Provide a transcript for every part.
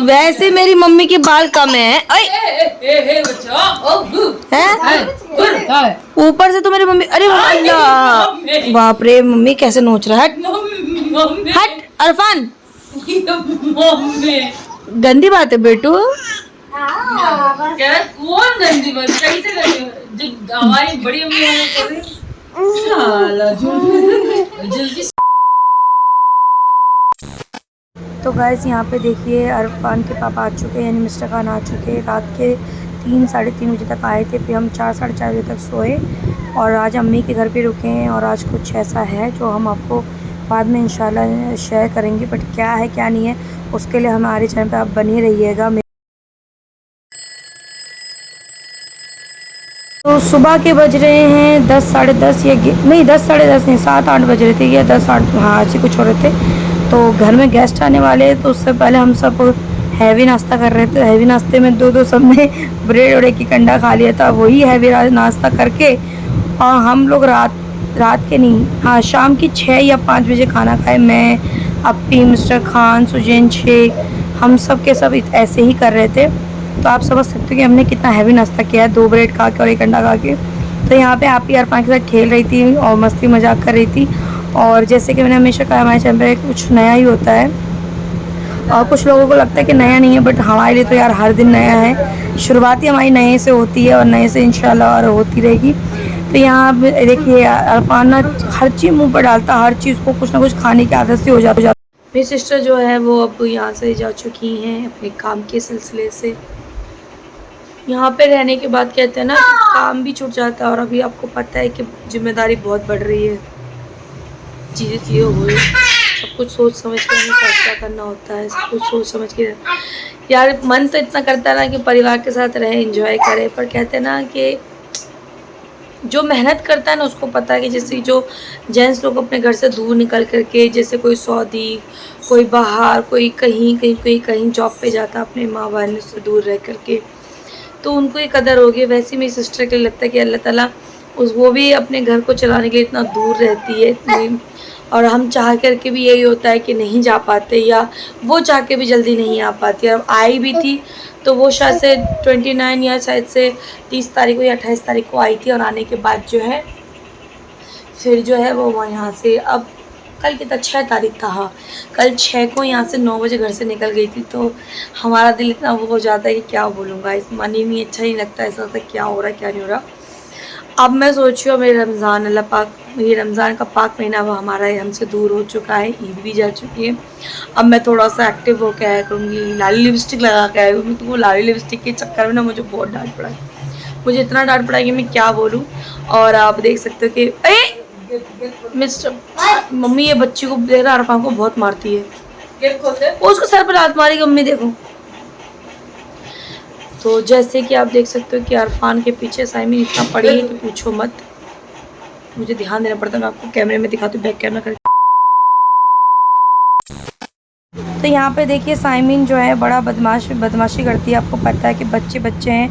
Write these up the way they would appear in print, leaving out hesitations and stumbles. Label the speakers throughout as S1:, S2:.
S1: वैसे मेरी मम्मी के बाल कम है ऊपर से तो मेरी मम्मी, अरे अल्लाह बाप रे, मम्मी कैसे नोच रहा है। हट अरफान, गंदी बात है बेटू।
S2: कौन गंदी बात, सही से गंदी हमारी बड़ी अम्मी जल्दी।
S1: तो गाइस यहाँ पे देखिए अरफान के पापा आ चुके हैं, यानी मिस्टर खान आ चुके हैं। रात के 3 साढ़े 3 बजे तक आए थे, फिर हम 4 साढ़े 4 बजे तक सोए और आज अम्मी के घर पे रुके हैं। और आज कुछ ऐसा है जो हम आपको बाद में इंशाल्लाह शेयर करेंगे, बट क्या है क्या नहीं है उसके लिए हमारे चैनल पे आप बने रहिएगा। तो सुबह के बज रहे हैं 10 साढ़े 10 या नहीं 10 साढ़े 10 नहीं 7-8 बज रहे थे या 10 8, हाँ ऐसे कुछ हो रहे थे। तो घर में गेस्ट आने वाले, तो उससे पहले हम सब हैवी नाश्ता कर रहे थे। हैवी नाश्ते में दो सबने ब्रेड और एक अंडा खा लिया था। वही हैवी नाश्ता करके और हम लोग रात के नहीं, हाँ शाम की 6 या 5 बजे खाना खाए। मैं, अपी, मिस्टर खान, सुजैन शेख, हम सब के सब ऐसे ही कर रहे थे। तो आप समझ सकते हो कि हमने कितना हैवी नाश्ता किया है, 2 ब्रेड खा के और एक अंडा खा के। तो यहाँ पे आप ही अरफान के साथ खेल रही थी और मस्ती मजाक कर रही थी। और जैसे कि मैंने हमेशा कहा हमारे चैनल पे कुछ नया ही होता है और कुछ लोगों को लगता है कि नया नहीं है, बट हमारे लिए तो यार हर दिन नया है। शुरुआत ही हमारी नए से होती है और नए से इंशाल्लाह और होती रहेगी। तो यहाँ देखिए अरफान ना हर चीज़ मुँह पर डालता, हर चीज़ को कुछ ना कुछ खाने की आदत से हो जाती। मेरी सिस्टर जो है वो अब यहाँ से जा चुकी हैं अपने काम के सिलसिले से। यहाँ पे रहने के बाद कहते हैं ना काम भी छूट जाता है, और अभी आपको पता है कि जिम्मेदारी बहुत बढ़ रही है, चीज़ें हो रही, सब कुछ सोच समझ कर हमें फैसला करना होता है, सब कुछ सोच समझ के। यार मन तो इतना करता है ना कि परिवार के साथ रहे, एंजॉय करे, पर कहते हैं ना कि जो मेहनत करता है ना उसको पता है कि जैसे जो जेंट्स लोग अपने घर से दूर निकल करके, जैसे कोई सऊदी, कोई बाहर, कोई कहीं जॉब पे जाता है अपने माँ बहन से दूर रह करके, तो उनको ये कदर होगी। वैसे ही मेरी सिस्टर के लिए लगता है कि अल्लाह ताला वो भी अपने घर को चलाने के लिए इतना दूर रहती है इतनी, और हम चाह करके भी यही होता है कि नहीं जा पाते, या वो चाह के भी जल्दी नहीं आ पाती। अब आई भी थी तो वो शायद से 29 या शायद से 30 तारीख को या 28 तारीख को आई थी, और आने के बाद जो है फिर जो है वो यहाँ से, अब कल कितना 6 तारीख था, हाँ कल 6 को यहाँ से 9 बजे घर से निकल गई थी। तो हमारा दिल इतना वो हो जाता है कि क्या बोलूँगा, इस मन ही नहीं, अच्छा नहीं लगता, ऐसा होता है क्या हो रहा है क्या नहीं हो रहा। अब मैं सोच रही हूँ मेरे रमज़ान, अल्लाह पाक, ये रमज़ान का पाक महीना वो हमारा हमसे दूर हो चुका है, ईद भी जा चुकी है। अब मैं थोड़ा सा एक्टिव होकर आया करूँगी, लाली लिपस्टिक लगा के आया करूँगी। तो वो लाली लिपस्टिक के चक्कर में ना मुझे बहुत डांट पड़ा है, मुझे इतना डांट पड़ा कि मैं क्या बोलूँ। और आप देख सकते हो कि मिस्टर मम्मी ये बच्ची को देख रहा, अरफान को बहुत मारती है, वो उसको सर पर लात मारेगी मम्मी देखो। तो जैसे कि आप देख सकते हो कि अरफान के पीछे साइमिन इतना पड़ी है कि पूछो मत, मुझे ध्यान देना पड़ता है। मैं आपको कैमरे में दिखाती हूँ, बैक कैमरा करके। तो यहाँ पे देखिए साइमिन जो है बड़ा बदमाशी करती है। आपको पता है कि बच्चे हैं,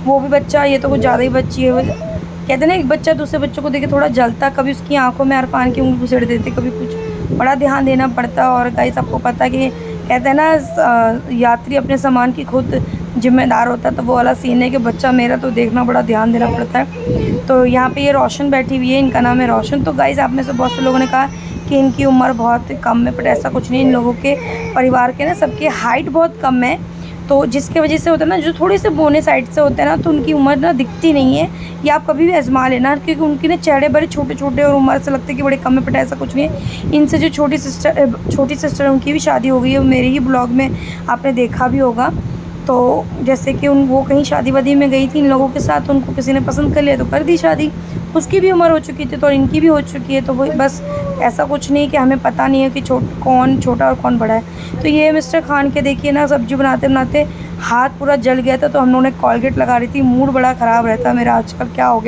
S1: वो भी बच्चा, ये तो कुछ ज़्यादा ही बच्ची है। वो कहते हैं ना एक बच्चा दूसरे बच्चों को देखे थोड़ा जलता, कभी उसकी आंखों में अरफान की उंगली घुसेड़ देते, कभी कुछ, बड़ा ध्यान देना पड़ता है। और गाइस आपको पता है कि कहते हैं ना यात्री अपने सामान की खुद जिम्मेदार होता है, तो वो वाला सीन है कि बच्चा मेरा तो देखना बड़ा ध्यान देना पड़ता है। तो यहाँ पे ये रोशन बैठी हुई है, इनका नाम है रोशन। तो गाइस आप में से बहुत से लोगों ने कहा कि इनकी उम्र बहुत कम है, बट ऐसा कुछ नहीं। इन लोगों के परिवार के ना सबके हाइट बहुत कम है, तो जिसके वजह से होता है ना जो थोड़े से बोने साइड से होते हैं ना, तो उनकी उम्र ना दिखती नहीं है। ये आप कभी भी आजमा लेना, क्योंकि उनके ना चेहरे बड़े छोटे छोटे और उम्र से लगते हैं कि बड़े कम है, बट ऐसा कुछ नहीं है। इनसे जो छोटी सिस्टर उनकी भी शादी हो गई है, मेरे ही ब्लॉग में आपने देखा भी होगा। तो जैसे कि वो कहीं शादी वादी में गई थी इन लोगों के साथ, उनको किसी ने पसंद कर लिया तो कर दी शादी, उसकी भी उम्र हो चुकी थी तो इनकी भी हो चुकी है। तो वो बस ऐसा कुछ नहीं कि हमें पता नहीं है कि कौन छोटा और कौन बड़ा है। तो ये मिस्टर खान के देखिए ना सब्जी बनाते बनाते हाथ पूरा जल गया था, तो हम लोगों ने कॉलगेट लगा रही थी। मूड बड़ा ख़राब रहता है मेरा आजकल, क्या हो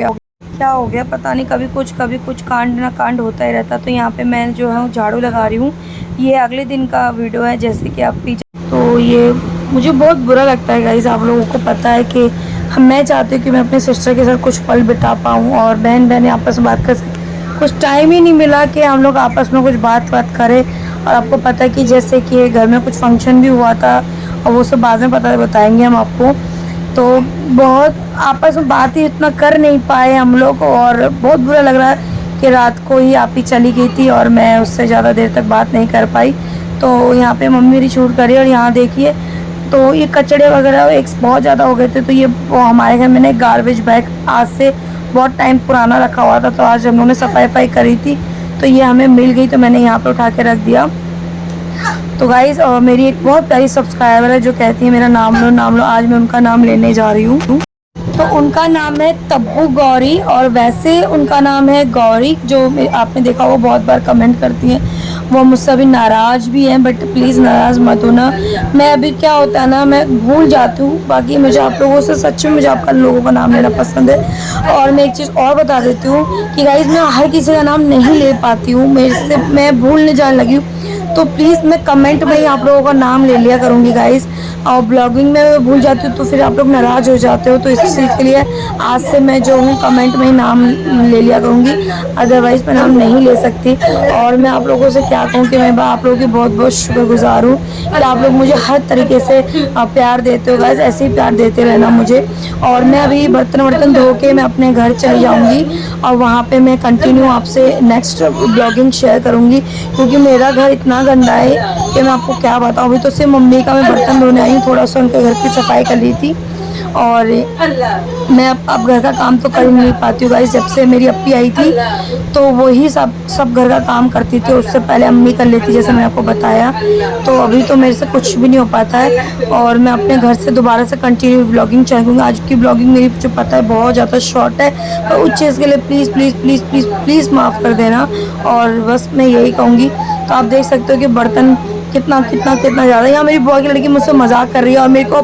S1: गया पता नहीं, कभी कुछ कांड ना कांड होता ही रहता। तो यहाँ पे मैं जो है झाड़ू लगा रही हूँ। ये अगले दिन का वीडियो है, जैसे कि आप पीछे, तो ये मुझे बहुत बुरा लगता है गाइस। आप लोगों को पता है कि मैं चाहती हूँ कि मैं अपने सिस्टर के साथ कुछ पल बिता पाऊँ, और बहन आपस में बात कर सकें। कुछ टाइम ही नहीं मिला कि हम लोग आपस में कुछ बात करें। और आपको पता है कि जैसे कि घर में कुछ फंक्शन भी हुआ था और वो सब बाद में बताएंगे हम आपको। तो बहुत आपस में बात ही इतना कर नहीं पाए हम लोग, और बहुत बुरा लग रहा है कि रात को ही आप ही चली गई थी और मैं उससे ज़्यादा देर तक बात नहीं कर पाई। तो यहाँ पे मम्मी मेरी शूट करी, और यहाँ देखिए तो ये कचड़े वगैरह एक बहुत ज़्यादा हो गए थे। तो ये वो हमारे घर में ना गार्बेज बैग आज से बहुत टाइम पुराना रखा हुआ था, तो आज हम लोगों ने सफाई करी थी तो ये हमें मिल गई, तो मैंने यहाँ पे उठा के रख दिया। तो गाइज़ मेरी एक बहुत प्यारी सब्सक्राइबर है जो कहती है मेरा नाम लो, आज मैं उनका नाम लेने जा रही हूँ। तो उनका नाम है तब्बू गौरी, और वैसे उनका नाम है गौरी, जो आपने देखा वो बहुत बार कमेंट करती हैं। वो मुझसे अभी नाराज़ भी हैं, बट प्लीज़ नाराज़ मत होना। मैं अभी क्या होता है ना, मैं भूल जाती हूँ। बाकी मुझे आप लोगों से सच में मुझे आपका लोगों का नाम लेना पसंद है। और मैं एक चीज़ और बता देती हूँ कि गाइज़ मैं हर किसी का नाम नहीं ले पाती हूँ, मेरे से मैं भूलने जाने लगी हूँ। तो प्लीज़ मैं कमेंट में ही आप लोगों का नाम ले लिया करूँगी गाइज़, और ब्लॉगिंग में मैं भूल जाती हूँ तो फिर आप लोग नाराज़ हो जाते हो। तो इस चीज़ के लिए आज से मैं जो हूँ कमेंट में ही नाम ले लिया करूँगी, अदरवाइज़ मैं नाम नहीं ले सकती। और मैं आप लोगों से क्या कहूँ कि मैं आप लोगों की बहुत बहुत शुक्रगुजार हूँ कि आप लोग मुझे हर तरीके से प्यार देते हो गाइज़, ऐसे ही प्यार देते रहना मुझे। और मैं अभी बर्तन धो के मैं अपने घर चली जाऊँगी, और वहाँ पे मैं कंटिन्यू आपसे नेक्स्ट ब्लॉगिंग शेयर करूँगी, क्योंकि मेरा घर इतना गंदा है कि मैं आपको क्या बताऊँ। अभी तो सिर्फ मम्मी का मैं बर्तन धोने आई हूँ, थोड़ा सा उनके घर की सफाई कर ली थी, और मैं अब घर का काम तो कर ही नहीं पाती हूँ गाइस। जब से मेरी अप्पी आई थी तो वही सब घर का काम करती थी, उससे पहले अम्मी कर लेती जैसे मैंने आपको बताया। तो अभी तो मेरे से कुछ भी नहीं हो पाता है, और मैं अपने घर से दोबारा से कंटिन्यू ब्लॉगिंग चाहूँगी। आज की ब्लॉगिंग मेरी जो पता है बहुत ज़्यादा शॉर्ट है, तो उस चीज़ के लिए please please please please please माफ़ कर देना। और बस मैं यही कहूँगी। तो आप देख सकते हो कि बर्तन कितना ज़्यादा। यहाँ मेरी बुआ की लड़की मुझसे मजाक कर रही है, और मेरे को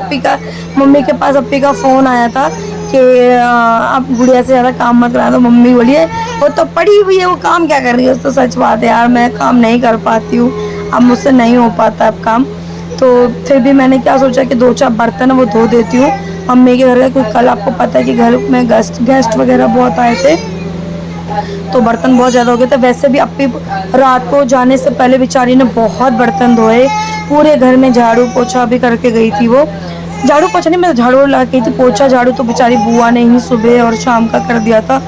S1: मम्मी के पास अप्पी का फ़ोन आया था कि आप गुड़िया से ज़्यादा काम मत कराना। तो मम्मी बोली है वो तो पड़ी हुई है, वो काम क्या कर रही है। तो सच बात है यार, मैं काम नहीं कर पाती हूँ, अब मुझसे नहीं हो पाता अब काम। तो फिर भी मैंने क्या सोचा कि 2-4 बर्तन वो धो देती हूँ मम्मी के घर का, क्योंकि कल आपको पता है कि घर में गेस्ट वगैरह बहुत आए थे, तो बर्तन बहुत ज़्यादा हो गए थे। वैसे भी अप्पी रात को जाने से पहले बेचारी ने बहुत बर्तन धोए, पूरे घर में झाड़ू पोछा भी करके गई थी। वो झाड़ू पोछा नहीं, मैं झाड़ू लगा गई थी, पोछा झाड़ू तो बेचारी बुआ ने ही सुबह और शाम का कर दिया था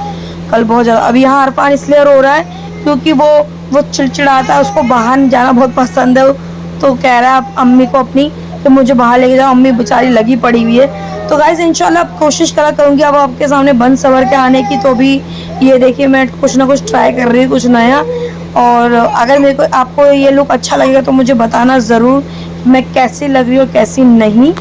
S1: कल बहुत ज़्यादा। अभी यहाँ अरफान इसलिए रो रहा है क्योंकि वो चिड़चिड़ाता है, उसको बाहर जाना बहुत पसंद है। तो कह रहा है अम्मी को अपनी कि मुझे बाहर लेके जाओ, अम्मी बेचारी लगी पड़ी हुई है। तो गाइस इंशाल्लाह कोशिश करा करूँगी अब आपके सामने बन सवर के आने की। तो भी ये देखिए मैं कुछ ना कुछ ट्राई कर रही हूँ, कुछ नया। और अगर मेरे को आपको ये लुक अच्छा लगेगा तो मुझे बताना ज़रूर मैं कैसी लग रही हूँ कैसी नहीं।